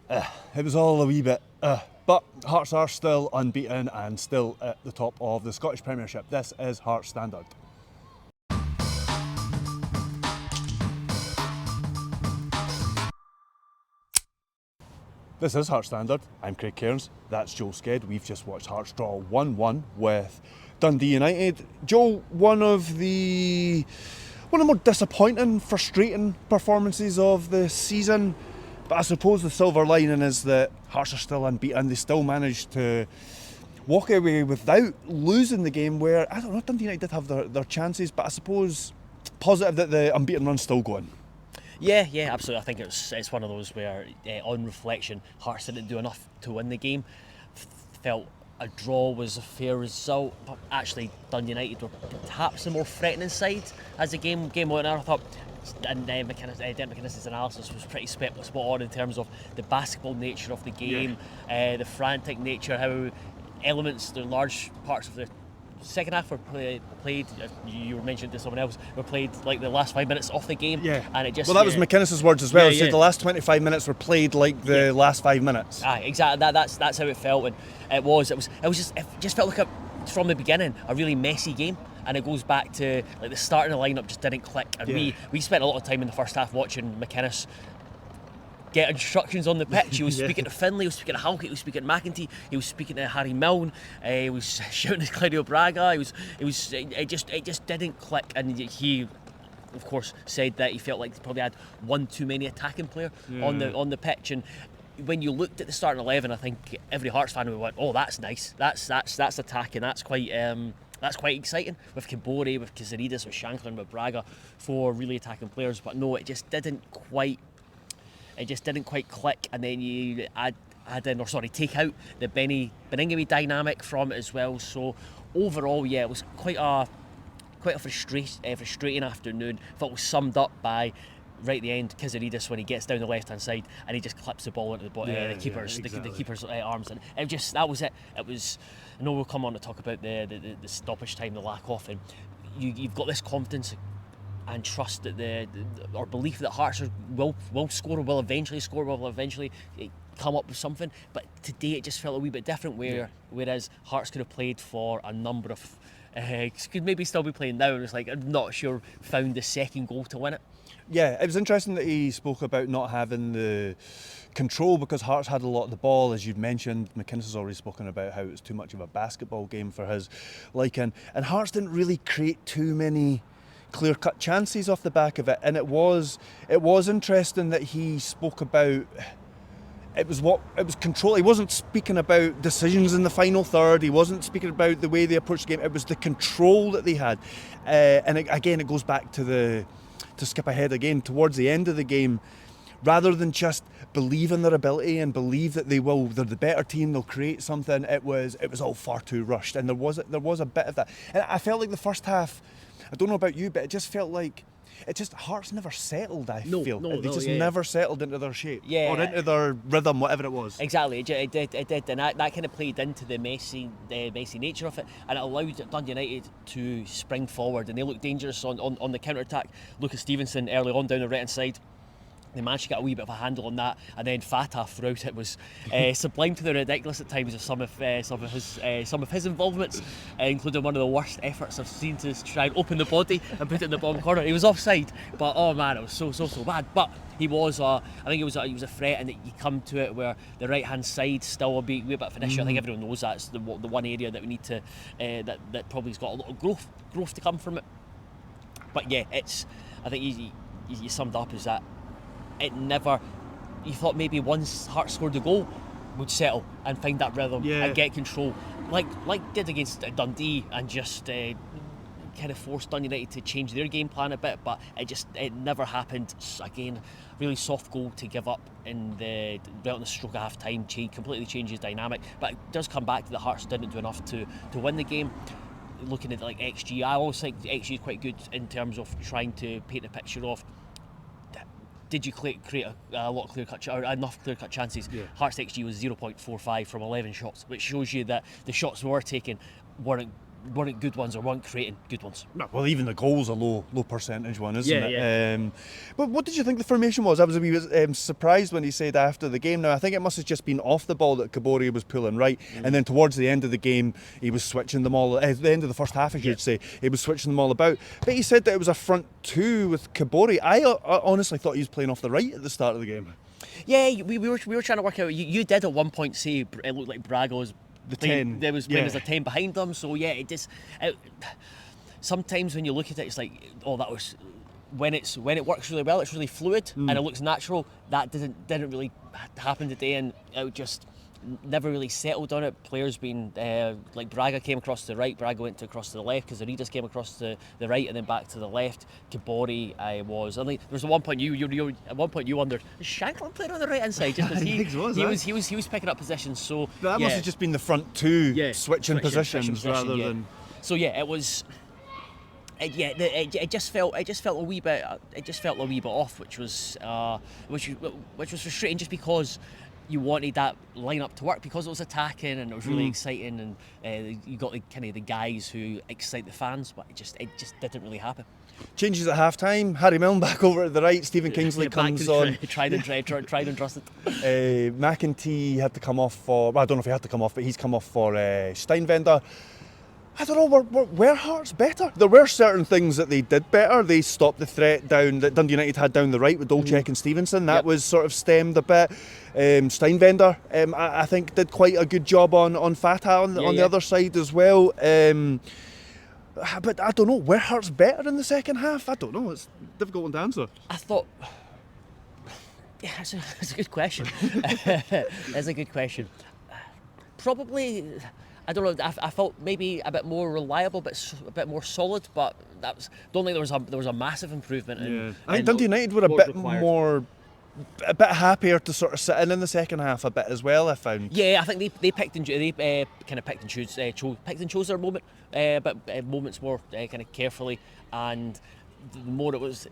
It was all a wee bit, but Hearts are still unbeaten and still at the top of the Scottish Premiership. This is Hearts Standard. This is Hearts Standard. I'm Craig Cairns. That's Joel Sked. We've just watched Hearts draw 1-1 with Dundee United. Joel, one of the more disappointing, frustrating performances of the season. But I suppose the silver lining is that Hearts are still unbeaten. They still managed to walk away without losing the game where, I don't know, Dundee United did have their chances, but I suppose positive that the unbeaten run's still going. Yeah, absolutely. I think it's one of those where, on reflection, Hearts didn't do enough to win the game. Felt a draw was a fair result, but actually Dundee United were perhaps the more threatening side as the game went on. I thought, and Derek McInnes' analysis was pretty spot on in terms of the basketball nature of the game, the frantic nature, how elements, the large parts of the second half were played. You were mentioning to someone else. Were played like the last 5 minutes of the game, and it just. Well, that was McInnes' words as well. He said the last 25 minutes were played like the last 5 minutes. Exactly. That's how it felt, and it just felt like from the beginning a really messy game, and it goes back to like the starting the lineup just didn't click, and we spent a lot of time in the first half watching McInnes get instructions on the pitch. He was speaking to Finlay, he was speaking to Halkett, he was speaking to McEntee, he was speaking to Harry Milne, he was shouting at Claudio Braga. It just didn't click, and he of course said that he felt like he probably had one too many attacking player on the pitch. And when you looked at the starting 11, I think every Hearts fan would went, "Oh, that's nice. That's attacking. That's quite exciting." With Kabore, with Kazaridis, with Shanklin, with Braga, 4 really attacking players. But no, it just didn't quite click. And then you take out the Baningime dynamic from it as well. So overall, it was quite a frustrating afternoon. I thought it was summed up by right at the end, Kazaridis, when he gets down the left hand side and he just clips the ball into the keeper's arms, and that was it. It was. I know we'll come on to talk about the stoppage time, the lack of, and you've got this confidence and trust that or belief that Hearts will score, will eventually come up with something. But today it just felt a wee bit different, whereas Hearts could have played for a number of could maybe still be playing now, and it's like I'm not sure found the second goal to win it. Yeah, it was interesting that he spoke about not having the control because Hearts had a lot of the ball, as you've mentioned. McInnes has already spoken about how it was too much of a basketball game for his liking, and Hearts didn't really create too many clear-cut chances off the back of it. And it was interesting that he spoke about it was control. He wasn't speaking about decisions in the final third. He wasn't speaking about the way they approached the game. It was the control that they had, and it goes back to skip ahead again towards the end of the game. Rather than just believe in their ability and believe that they're the better team, they'll create something. It was all far too rushed, and there was a bit of that. And I felt like the first half, I don't know about you, but it just felt like Hearts never settled. They just never settled into their shape or into their rhythm, whatever it was. Exactly, it did, and that kind of played into the messy nature of it, and it allowed Dundee United to spring forward, and they looked dangerous on the counter attack. Lucas Stevenson early on down the right hand side. They managed to get a wee bit of a handle on that, and then Fatah throughout it was sublime to the ridiculous at times of some of his involvements, including one of the worst efforts I've seen to try and open the body and put it in the bottom corner. He was offside, but oh man, it was so bad. But he was, I think it was a threat, and that you come to it where the right hand side still a wee bit of an issue. I think everyone knows that's the one area that we need to that probably's got a lot of growth to come from it. But yeah, I think you summed up as that. It never. You thought maybe once Hearts scored the goal, would settle and find that rhythm and get control, like did against Dundee, and just kind of forced Dundee United to change their game plan a bit. But it never happened. Again, really soft goal to give up in the stroke of half time. Completely changes dynamic. But it does come back to the Hearts didn't do enough to win the game. Looking at like XG, I always think XG is quite good in terms of trying to paint a picture of. Did you create a lot of clear-cut or enough clear-cut chances? Hearts XG was 0.45 from 11 shots, which shows you that the shots we were taking weren't weren't good ones or weren't creating good ones. Well, even the goal's a low percentage one, isn't it? Yeah. But what did you think the formation was? I was a wee surprised when he said after the game. Now, I think it must have just been off the ball that Kabori was pulling right, and then towards the end of the game, he was switching them all. At the end of the first half, I should say, he was switching them all about. But he said that it was a front two with Kabori. I honestly thought he was playing off the right at the start of the game. Yeah, we were trying to work out. You did at one point say it looked like Braga was The playing, 10. there was playing as a 10 behind them. So yeah, sometimes when you look at it, it's like, oh, that was when it works really well, it's really fluid and it looks natural. That didn't really happen today, and it just never really settled on it. Players being like Braga came across to the right, Braga went across to the left, because Aridas came across to the right and then back to the left. Kabori was. There was at one point you wondered, is Shanklin playing on the right hand side? Just because he was picking up positions. So that must have just been the front two switching positions rather than. So yeah, it was. It just felt a wee bit off, which was frustrating, just because you wanted that lineup to work, because it was attacking and it was really exciting, and you got the guys who excite the fans, but it just didn't really happen. Changes at half time. Harry Milne back over at the right. Stephen Kingsley comes on. Tried and trusted. McInnes had to come off for. Well, I don't know if he had to come off, but he's come off for Steinwender. I don't know, were Hearts better? There were certain things that they did better. They stopped the threat down that Dundee United had down the right with Dolchek and Stevenson. That was sort of stemmed a bit. Steinwender, I think, did quite a good job on Fatah on the other side as well. But I don't know, were Hearts better in the second half? I don't know, it's a difficult one to answer. I thought... Yeah, that's a good question. That's a good question. Probably... I don't know. I felt maybe a bit more reliable, but a bit more solid. But don't think there was a massive improvement. I think Dundee United were a bit happier to sort of sit in the second half a bit as well, I found. Yeah, I think they picked and chose their moment, but moments more kind of carefully, and the more it was,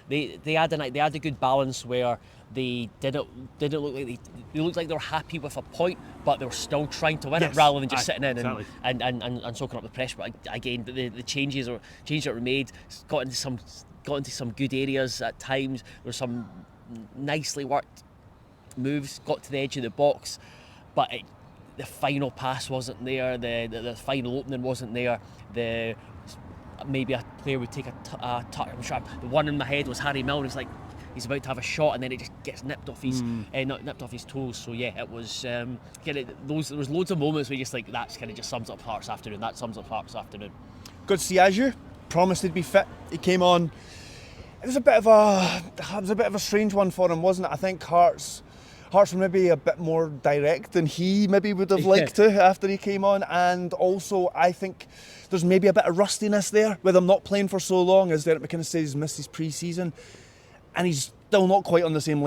they had a good balance where they didn't look like they looked like they were happy with a point, but they were still trying to win it rather than just sitting in and soaking up the pressure. But again, the changes that were made got into some good areas at times. There were some nicely worked moves, got to the edge of the box, but the final pass wasn't there. The final opening wasn't there. Maybe a player would take a touch. I'm sure the one in my head was Harry Milne. It's like he's about to have a shot and then it just gets nipped off his nipped off his toes. So yeah, it was there was loads of moments where you just like, that's kind of just sums up Hearts afternoon. That sums up Hearts afternoon. Good to see Aju. Promised he'd be fit. He came on. It was a bit of a strange one for him, wasn't it? I think Hearts were maybe a bit more direct than he maybe would have liked to after he came on, and also I think there's maybe a bit of rustiness there with him not playing for so long, as Derek McInnes says, he's missed his pre-season, and he's still not quite on the same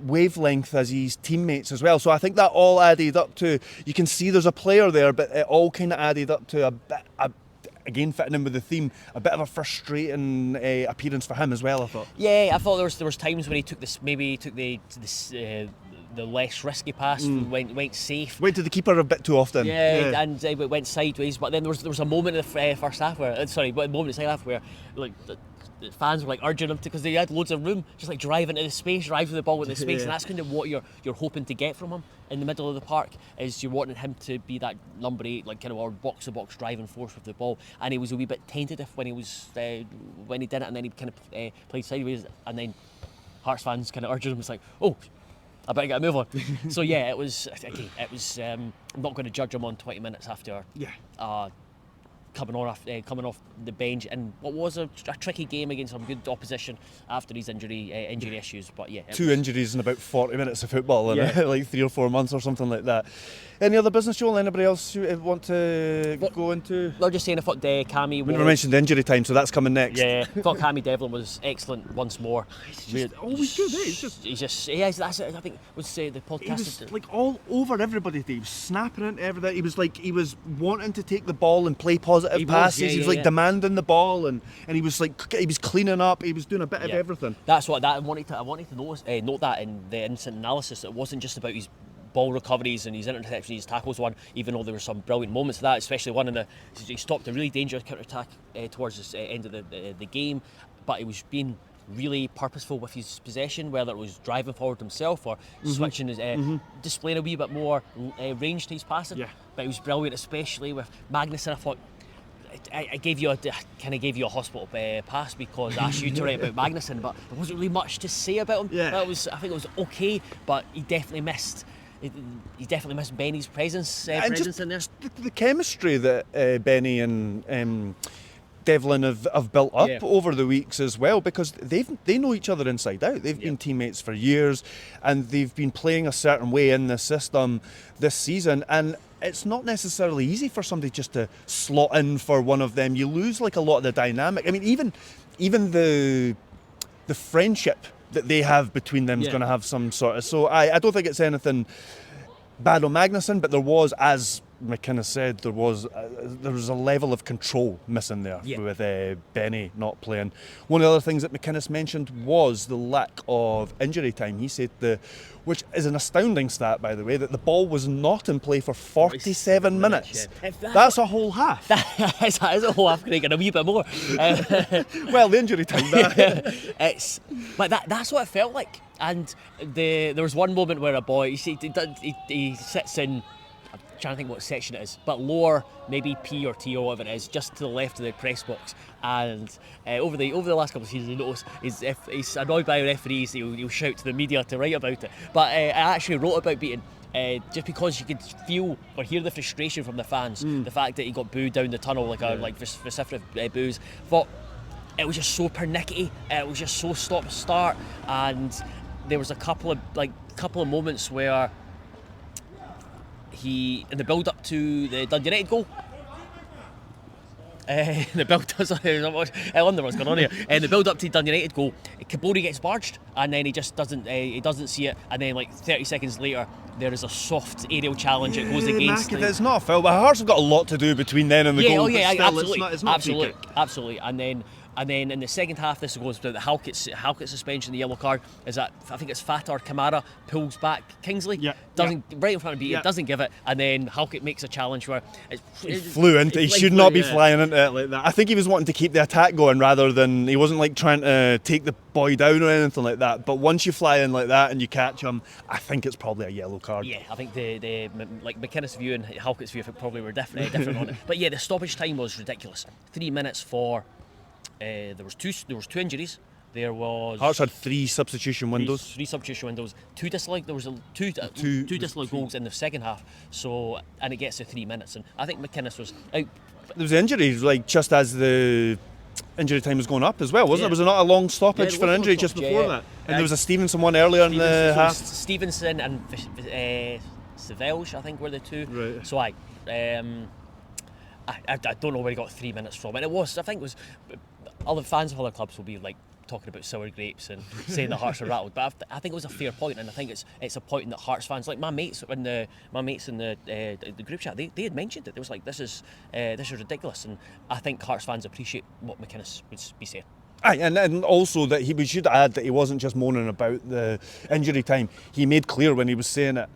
wavelength as his teammates as well. So I think that all added up to, you can see there's a player there, but it all kind of added up to again, fitting in with the theme, a bit of a frustrating appearance for him as well, I thought. Yeah, I thought there was times when he took the less risky pass, went safe. Went to the keeper a bit too often. And it went sideways. But then there was a moment in the first half where, a moment in the second half where like the fans were like urging him to, because they had loads of room, just like drive into the space, drive with the ball into the space, and that's kind of what you're hoping to get from him in the middle of the park. Is you're wanting him to be that number 8, like kind of our box to box driving force with the ball. And he was a wee bit tentative when he did it, and then he kind of played sideways, and then Hearts fans kind of urging him. It's like, oh, I better get a move on. So yeah, it was. I'm not going to judge him on 20 minutes after coming off the bench, and what was a tricky game against some good opposition after his injury issues. But yeah, two injuries in about 40 minutes of football in like 3 or 4 months or something like that. Any other business, Joel? Anybody else you want to go into? They're just saying I thought Cammy. We never mentioned the injury time, so that's coming next. Yeah, I thought Cammy Devlin was excellent once more. He's always good. That's it. I think was the podcast. He was like all over everybody. He was snapping into everything. He was wanting to take the ball and play positive passes. He was demanding the ball, and he was cleaning up. He was doing a bit of everything. That's what I wanted to note that in the instant analysis. It wasn't just about his ball recoveries and his interceptions, his tackles won, even though there were some brilliant moments of that, especially one he stopped a really dangerous counter-attack towards the end of the game, but he was being really purposeful with his possession, whether it was driving forward himself or switching his, displaying a wee bit more range to his passing. Yeah. But he was brilliant, especially with Magnussen. I thought I gave you a hospital pass because I asked you to write about Magnussen, but there wasn't really much to say about him. Yeah. I think it was okay, but he definitely missed. He definitely missed Benny's presence in there. The chemistry that Benny and Devlin have built up over the weeks as well, because they know each other inside out. They've been teammates for years, and they've been playing a certain way in the system this season, and it's not necessarily easy for somebody just to slot in for one of them. You lose like a lot of the dynamic. I mean, even the friendship that they have between them is going to have some sort of. So I don't think it's anything bad on Magnussen, but there was, as McInnes said, there was a level of control missing there with Benny not playing. One of the other things that McInnes mentioned was the lack of injury time. He said which is an astounding stat, by the way, that the ball was not in play for 47 minutes. That's a whole half. That is a whole half, Craig, and a wee bit more. Well, the injury time. But that's what it felt like. And there was one moment where a boy, he sits in, I'm trying to think what section it is, but lower, maybe P or T or whatever it is, just to the left of the press box. And over the last couple of seasons, you notice if he's annoyed by referees, he'll shout to the media to write about it. But I actually wrote about Beaton. Just because you could feel or hear the frustration from the fans, the fact that he got booed down the tunnel like vociferous boos. Thought it was just so pernickety, it was just so stop-start, and there was a couple of moments where in the build-up to the Dundee United goal, the build-up to the Dundee United goal, Kabori gets barged, and then he doesn't see it, and then like 30 seconds later there is a soft aerial challenge that goes against. It's not a foul, but Hearts have got a lot to do between then and the goal. Absolutely. And then in the second half, this goes to the Halkett suspension, the yellow card. Is that, I think it's Fatar Kamara pulls back Kingsley, right in front of Beaton, doesn't give it, and then Halkett makes a challenge where he flew into it. He should not be flying into it like that. I think he was wanting to keep the attack going rather than, he wasn't like trying to take the boy down or anything like that. But once you fly in like that and you catch him, I think it's probably a yellow card. Yeah, I think the like McInnes' view and Halkett's view probably were different on it. But yeah, the stoppage time was ridiculous. 3 minutes for. There was two injuries. There was Hearts had three substitution windows. Three substitution windows. Two disallowed. There was two disallowed goals in the second half. So, and it gets to 3 minutes, and I think McInnes was out. There was injuries like just as the injury time was going up as well, wasn't there? Was there not a long stoppage for injury just before that? And there was a Stevenson one earlier in the half. Stevenson and Savelge, I think, were the two. Right. So I don't know where he got 3 minutes from, and I think it was. Other fans of other clubs will be like talking about sour grapes and saying the Hearts are rattled, but I think it was a fair point, and I think it's a point that Hearts fans, like my mates in the group chat, they had mentioned it. They was like, this is ridiculous, and I think Hearts fans appreciate what McInnes would be saying. Aye, and also that we should add that he wasn't just moaning about the injury time. He made clear when he was saying it,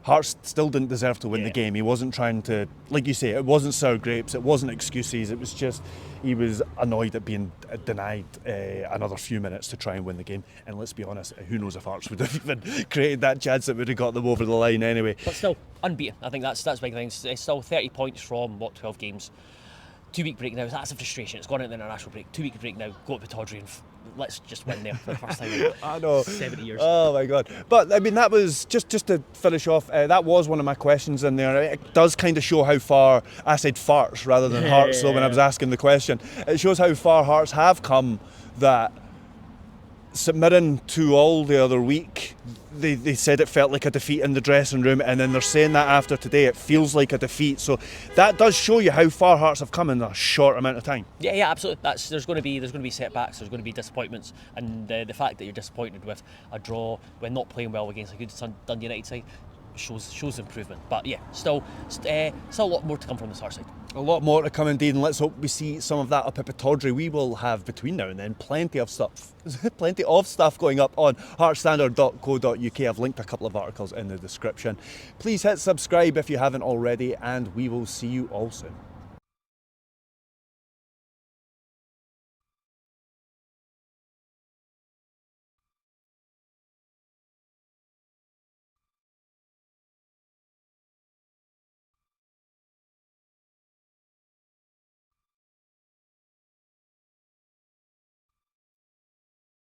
Hearts still didn't deserve to win the game. He wasn't trying to, like you say, it wasn't sour grapes, it wasn't excuses, it was just he was annoyed at being denied another few minutes to try and win the game. And let's be honest, who knows if Hearts would have even created that chance that would have got them over the line anyway. But still, unbeaten. I think that's big thing. It's still 30 points from, 12 games. 2 week break now, that's a frustration. It's gone into the international break. 2 week break now, go up to Tawdry and let's just win there for the first time in I know. 70 years. Oh my God. But I mean, that was, just to finish off, that was one of my questions in there. It does kind of show how far, I said farts rather than Hearts, so when I was asking the question, it shows how far Hearts have come, that submitting to all the other week, they said it felt like a defeat in the dressing room, and then they're saying that after today it feels like a defeat. So that does show you how far Hearts have come in a short amount of time. Yeah, absolutely. There's going to be setbacks. There's going to be disappointments, and the fact that you're disappointed with a draw when not playing well against a good Dundee United side shows improvement. But yeah, still a lot more to come from this Hearts side. A lot more to come indeed, and let's hope we see some of that up at Pittodrie. We will have between now and then plenty of stuff going up on heartstandard.co.uk. I've linked a couple of articles in the description. Please hit subscribe if you haven't already, and we will see you all soon.